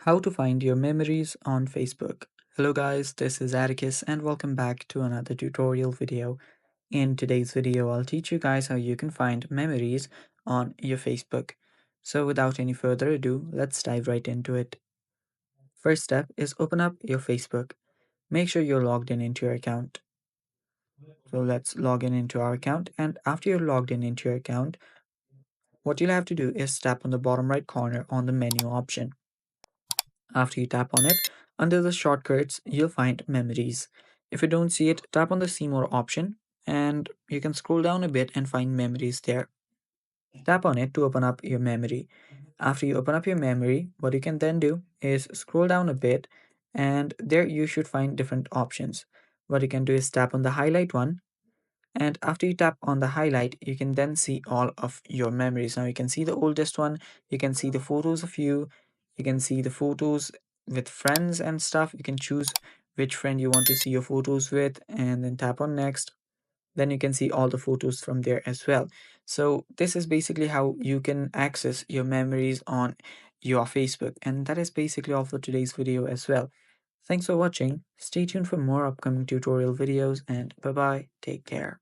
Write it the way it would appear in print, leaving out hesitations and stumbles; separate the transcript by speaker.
Speaker 1: How to find your memories on Facebook. Hello guys, this is Atticus and welcome back to another tutorial video. In today's video, I'll teach you guys how you can find memories on your Facebook. So without any further ado, let's dive right into it. First step is open up your Facebook. Make sure you're logged in into your account. So let's log in into our account, and after you're logged in into your account, what you'll have to do is tap on the bottom right corner on the menu option. After you tap on it, under the shortcuts, you'll find memories. If you don't see it, tap on the see more option and you can scroll down a bit and find memories there. Tap on it to open up your memory. After you open up your memory, what you can then do is scroll down a bit and there you should find different options. What you can do is tap on the highlight one, and after you tap on the highlight, you can then see all of your memories. Now you can see the oldest one, you can see the photos of you can see the photos with friends and stuff. You can choose which friend you want to see your photos with and then tap on next. Then you can see all the photos from there as well. So this is basically how you can access your memories on your Facebook. And that is basically all for today's video as well. Thanks for watching. Stay tuned for more upcoming tutorial videos and bye bye. Take care.